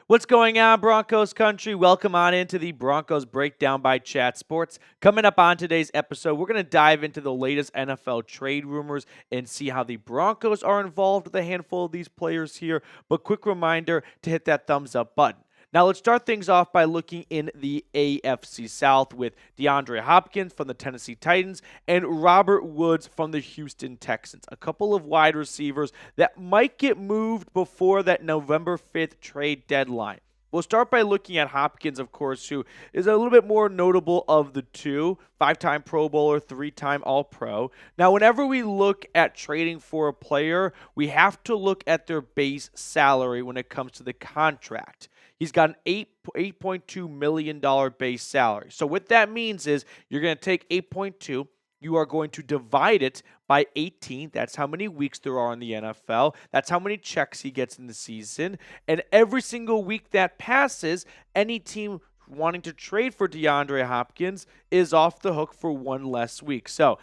What's going on, Broncos country? Welcome on into the Broncos Breakdown by Chat Sports. Coming up on today's episode, we're going to dive into the latest NFL trade rumors and see how the Broncos are involved with a handful of these players here. But quick reminder to hit that thumbs up button. Now, let's start things off by looking in the AFC South with DeAndre Hopkins from the Tennessee Titans and Robert Woods from the Houston Texans. A couple of wide receivers that might get moved before that November 5th trade deadline. We'll start by looking at Hopkins, of course, who is a little bit more notable of the two. 5-time Pro Bowler, 3-time All-Pro. Now, whenever we look at trading for a player, we have to look at their base salary when it comes to the contract. He's got an $8.2 million base salary. So what that means is you're going to take 8.2, you are going to divide it by 18. That's how many weeks there are in the NFL. That's how many checks he gets in the season. And every single week that passes, any team wanting to trade for DeAndre Hopkins is off the hook for one less week. So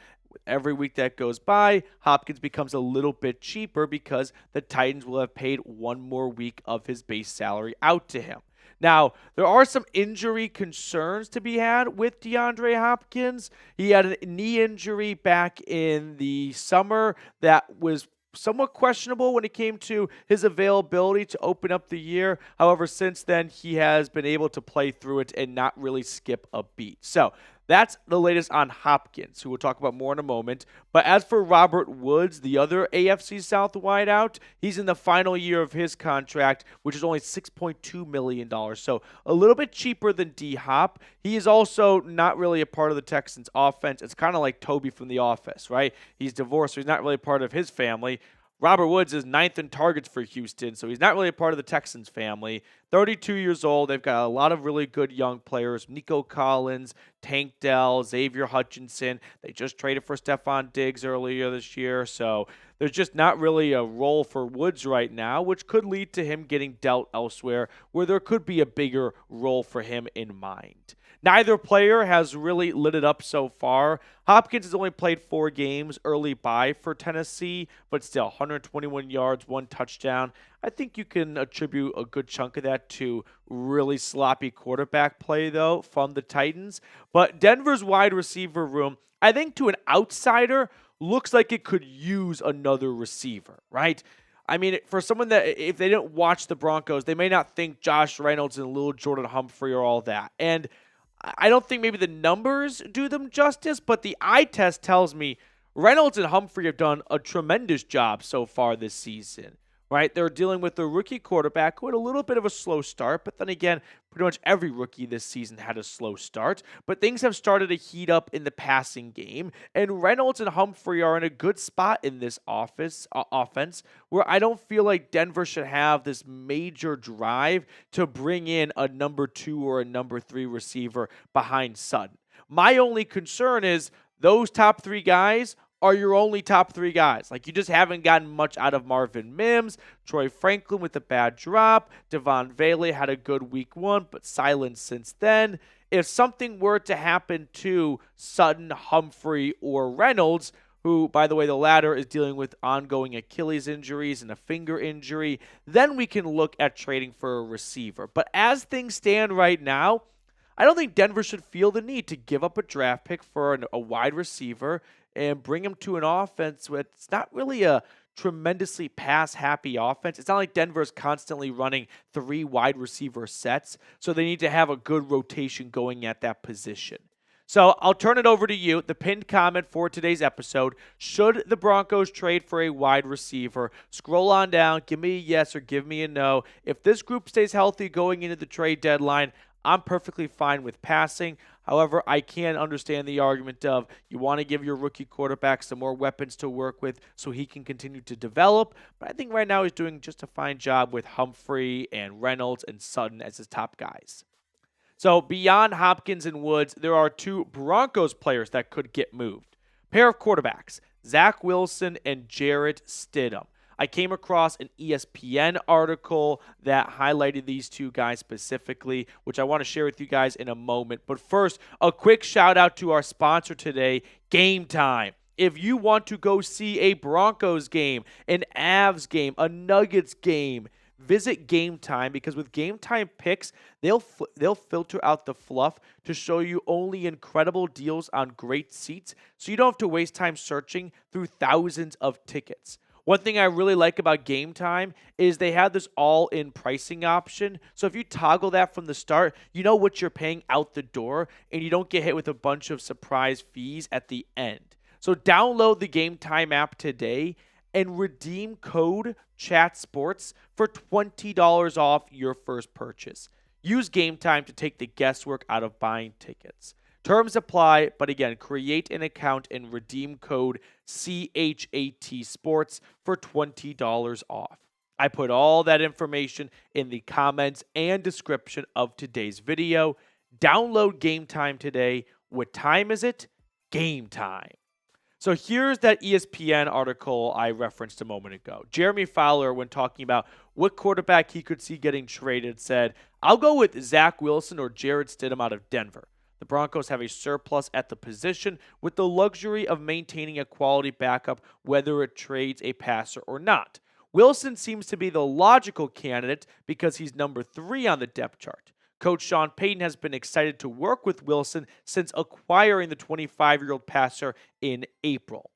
every week that goes by, Hopkins becomes a little bit cheaper because the Titans will have paid one more week of his base salary out to him. Now, there are some injury concerns to be had with DeAndre Hopkins. He had a knee injury back in the summer that was somewhat questionable when it came to his availability to open up the year. However, since then, he has been able to play through it and not really skip a beat. So that's the latest on Hopkins, who we'll talk about more in a moment. But as for Robert Woods, the other AFC South wideout, he's in the final year of his contract, which is only $6.2 million. So a little bit cheaper than D-Hop. He is also not really a part of the Texans offense. It's kind of like Toby from The Office, right? He's divorced, so he's not really part of his family. Robert Woods is 9th in targets for Houston, so he's not really a part of the Texans family. 32 years old. They've got a lot of really good young players. Nico Collins, Tank Dell, Xavier Hutchinson. They just traded for Stephon Diggs earlier this year, so there's just not really a role for Woods right now, which could lead to him getting dealt elsewhere where there could be a bigger role for him in mind. Neither player has really lit it up so far. Hopkins has only played 4 games early bye for Tennessee, but still 121 yards, 1 touchdown. I think you can attribute a good chunk of that to really sloppy quarterback play, though, from the Titans. But Denver's wide receiver room, I think to an outsider, looks like it could use another receiver, right? I mean, for someone that, if they didn't watch the Broncos, they may not think Josh Reynolds and Lil Jordan Humphrey are all that. And I don't think maybe the numbers do them justice, but the eye test tells me Reynolds and Humphrey have done a tremendous job so far this season, right? They're dealing with a rookie quarterback who had a little bit of a slow start, but then again, pretty much every rookie this season had a slow start, but things have started to heat up in the passing game, and Reynolds and Humphrey are in a good spot in this offense where I don't feel like Denver should have this major drive to bring in a number 2 or a number 3 receiver behind Sutton. My only concern is those top 3 guys are your only top 3 guys. Like, you just haven't gotten much out of Marvin Mims, Troy Franklin with a bad drop, Devon Vele had a good week 1, but silent since then. If something were to happen to Sutton, Humphrey, or Reynolds, who, by the way, the latter is dealing with ongoing Achilles injuries and a finger injury, then we can look at trading for a receiver. But as things stand right now, I don't think Denver should feel the need to give up a draft pick for a wide receiver and bring him to an offense where it's not really a tremendously pass-happy offense. It's not like Denver is constantly running 3 wide receiver sets, so they need to have a good rotation going at that position. So I'll turn it over to you. The pinned comment for today's episode: should the Broncos trade for a wide receiver? Scroll on down, give me a yes or give me a no. If this group stays healthy going into the trade deadline, I'm perfectly fine with passing. However, I can understand the argument of you want to give your rookie quarterback some more weapons to work with so he can continue to develop. But I think right now he's doing just a fine job with Humphrey and Reynolds and Sutton as his top guys. So beyond Hopkins and Woods, there are 2 Broncos players that could get moved. Pair of quarterbacks, Zach Wilson and Jarrett Stidham. I came across an ESPN article that highlighted these 2 guys specifically, which I want to share with you guys in a moment. But first, a quick shout out to our sponsor today, Game Time. If you want to go see a Broncos game, an Avs game, a Nuggets game, visit Game Time, because with Game Time picks, they'll filter out the fluff to show you only incredible deals on great seats, so you don't have to waste time searching through thousands of tickets. One thing I really like about Game Time is they have this all-in pricing option. So if you toggle that from the start, you know what you're paying out the door, and you don't get hit with a bunch of surprise fees at the end. So download the Game Time app today and redeem code CHATSPORTS for $20 off your first purchase. Use Game Time to take the guesswork out of buying tickets. Terms apply, but again, create an account and redeem code CHAT Sports for $20 off. I put all that information in the comments and description of today's video. Download Game Time today. What time is it? Game time. So here's that ESPN article I referenced a moment ago. Jeremy Fowler, when talking about what quarterback he could see getting traded, said, "I'll go with Zach Wilson or Jarrett Stidham out of Denver. The Broncos have a surplus at the position with the luxury of maintaining a quality backup whether it trades a passer or not. Wilson seems to be the logical candidate because he's number 3 on the depth chart. Coach Sean Payton has been excited to work with Wilson since acquiring the 25-year-old passer in April."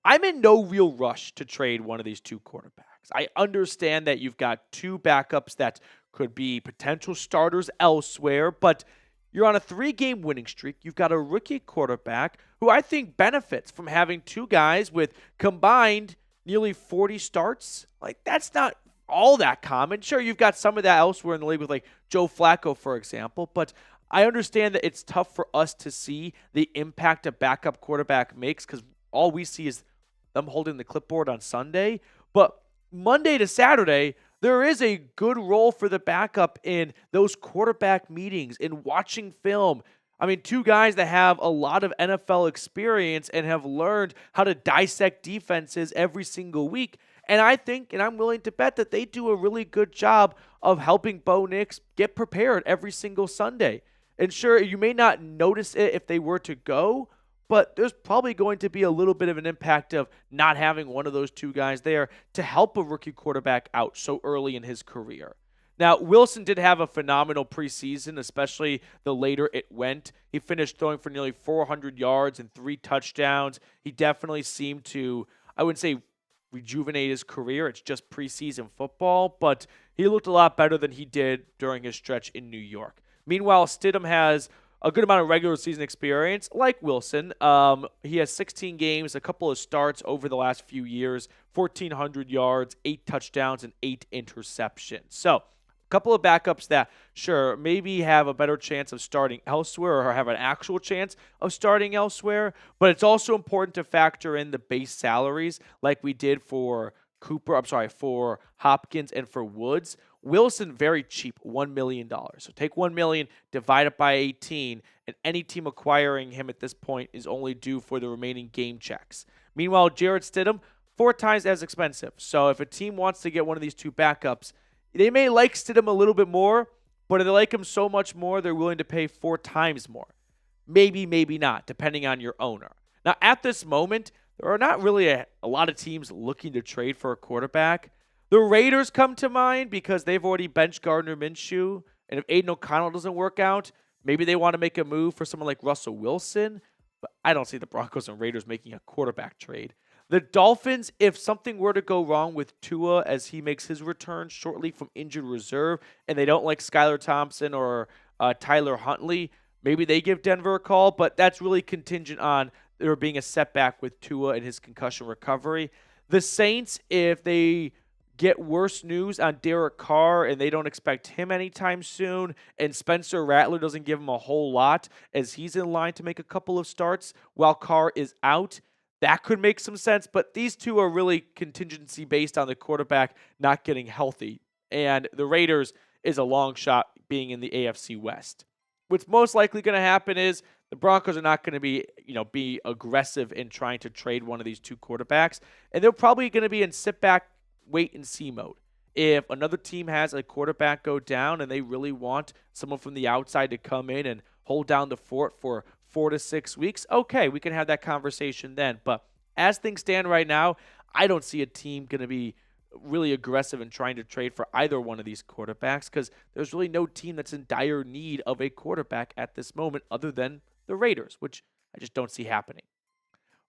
I'm in no real rush to trade one of these two quarterbacks. I understand that you've got two backups that could be potential starters elsewhere, but you're on a 3-game winning streak. You've got a rookie quarterback who I think benefits from having two guys with combined nearly 40 starts. Like, that's not all that common. Sure, you've got some of that elsewhere in the league with like Joe Flacco, for example, but I understand that it's tough for us to see the impact a backup quarterback makes because all we see is them holding the clipboard on Sunday. But Monday to Saturday, there is a good role for the backup in those quarterback meetings, in watching film. I mean, two guys that have a lot of NFL experience and have learned how to dissect defenses every single week. And I think, and I'm willing to bet, that they do a really good job of helping Bo Nix get prepared every single Sunday. And sure, you may not notice it if they were to go, but there's probably going to be a little bit of an impact of not having one of those two guys there to help a rookie quarterback out so early in his career. Now, Wilson did have a phenomenal preseason, especially the later it went. He finished throwing for nearly 400 yards and 3 touchdowns. He definitely seemed to, I wouldn't say rejuvenate his career. It's just preseason football, but he looked a lot better than he did during his stretch in New York. Meanwhile, Stidham has a good amount of regular season experience, like Wilson. He has 16 games, a couple of starts over the last few years, 1,400 yards, 8 touchdowns, and 8 interceptions. So, a couple of backups that, sure, maybe have a better chance of starting elsewhere or have an actual chance of starting elsewhere, but it's also important to factor in the base salaries like we did for for Hopkins and for Woods. Wilson, very cheap, $1 million. So take $1 million, divide it by 18, and any team acquiring him at this point is only due for the remaining game checks. Meanwhile, Jarrett Stidham, 4 times as expensive. So if a team wants to get one of these two backups, they may like Stidham a little bit more, but if they like him so much more, they're willing to pay 4 times more. Maybe, maybe not, depending on your owner. Now, at this moment, there are not really a lot of teams looking to trade for a quarterback. The Raiders come to mind because they've already benched Gardner Minshew, and if Aiden O'Connell doesn't work out, maybe they want to make a move for someone like Russell Wilson, but I don't see the Broncos and Raiders making a quarterback trade. The Dolphins, if something were to go wrong with Tua as he makes his return shortly from injured reserve, and they don't like Skylar Thompson or Tyler Huntley, maybe they give Denver a call, but that's really contingent on there being a setback with Tua and his concussion recovery. The Saints, if they get worse news on Derek Carr and they don't expect him anytime soon, and Spencer Rattler doesn't give him a whole lot as he's in line to make a couple of starts while Carr is out, that could make some sense, but these two are really contingency based on the quarterback not getting healthy. And the Raiders is a long shot being in the AFC West. What's most likely going to happen is the Broncos are not going to be aggressive in trying to trade one of these two quarterbacks, and they're probably going to be in sit back, wait and see mode. If another team has a quarterback go down and they really want someone from the outside to come in and hold down the fort for 4 to 6 weeks, okay, we can have that conversation then. But as things stand right now, I don't see a team going to be really aggressive in trying to trade for either one of these quarterbacks because there's really no team that's in dire need of a quarterback at this moment other than the Raiders, which I just don't see happening.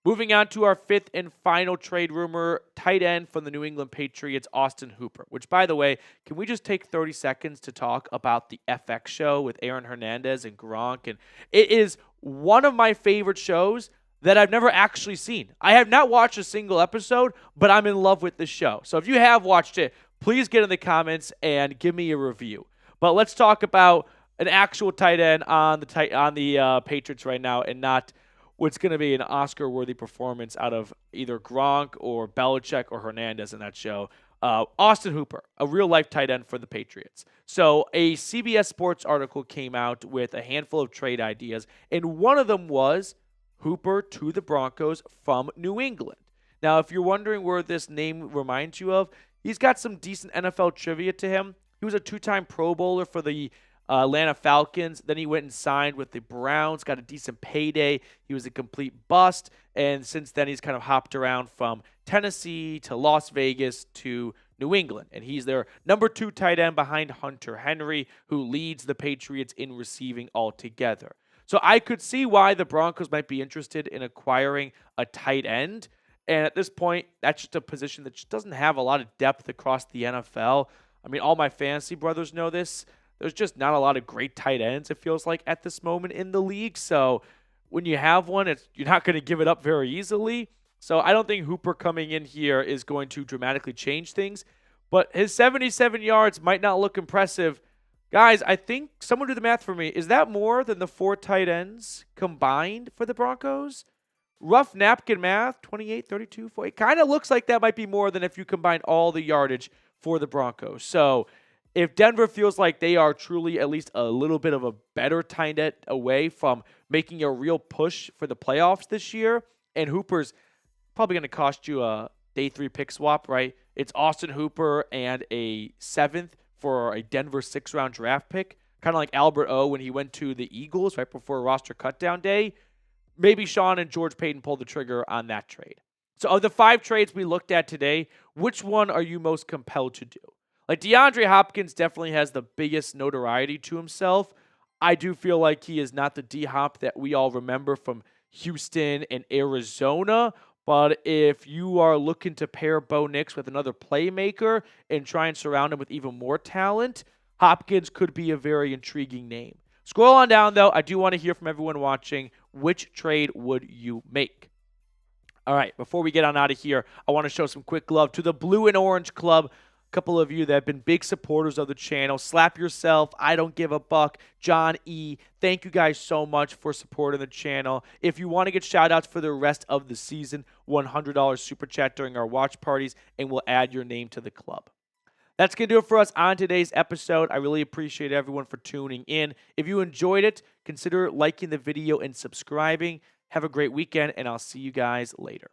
Moving on to our fifth and final trade rumor, tight end from the New England Patriots, Austin Hooper, which, by the way, can we just take 30 seconds to talk about the FX show with Aaron Hernandez and Gronk? And it is one of my favorite shows that I've never actually seen. I have not watched a single episode, but I'm in love with this show. So if you have watched it, please get in the comments and give me a review. But let's talk about an actual tight end on the Patriots right now and not what's going to be an Oscar-worthy performance out of either Gronk or Belichick or Hernandez in that show. Austin Hooper, a real-life tight end for the Patriots. So a CBS Sports article came out with a handful of trade ideas, and one of them was Hooper to the Broncos from New England. Now, if you're wondering where this name reminds you of, he's got some decent NFL trivia to him. He was a two-time Pro Bowler for the Atlanta Falcons. Then he went and signed with the Browns, got a decent payday. He was a complete bust. And since then, he's kind of hopped around from Tennessee to Las Vegas to New England. And he's their number 2 tight end behind Hunter Henry, who leads the Patriots in receiving altogether. So I could see why the Broncos might be interested in acquiring a tight end. And at this point, that's just a position that just doesn't have a lot of depth across the NFL. I mean, all my fantasy brothers know this. There's just not a lot of great tight ends, it feels like, at this moment in the league. So when you have one, you're not going to give it up very easily. So I don't think Hooper coming in here is going to dramatically change things. But his 77 yards might not look impressive. Guys, I think someone do the math for me. Is that more than the 4 tight ends combined for the Broncos? Rough napkin math, 28, 32, 4. It kind of looks like that might be more than if you combine all the yardage for the Broncos. So if Denver feels like they are truly at least a little bit of a better tight end away from making a real push for the playoffs this year, and Hooper's probably going to cost you a day 3 pick swap, right? It's Austin Hooper and a 7th for a Denver 6th-round draft pick, kind of like Albert O when he went to the Eagles right before roster cutdown day. Maybe Sean and George Payton pulled the trigger on that trade. So of the 5 trades we looked at today, which one are you most compelled to do? Like, DeAndre Hopkins definitely has the biggest notoriety to himself. I do feel like he is not the D-Hop that we all remember from Houston and Arizona. But if you are looking to pair Bo Nix with another playmaker and try and surround him with even more talent, Hopkins could be a very intriguing name. Scroll on down, though. I do want to hear from everyone watching. Which trade would you make? All right, before we get on out of here, I want to show some quick love to the Blue and Orange Club. Couple of you that have been big supporters of the channel. Slap Yourself, I Don't Give a Buck, John E. Thank you guys so much for supporting the channel. If you want to get shout-outs for the rest of the season, $100 super chat during our watch parties, and we'll add your name to the club. That's going to do it for us on today's episode. I really appreciate everyone for tuning in. If you enjoyed it, consider liking the video and subscribing. Have a great weekend, and I'll see you guys later.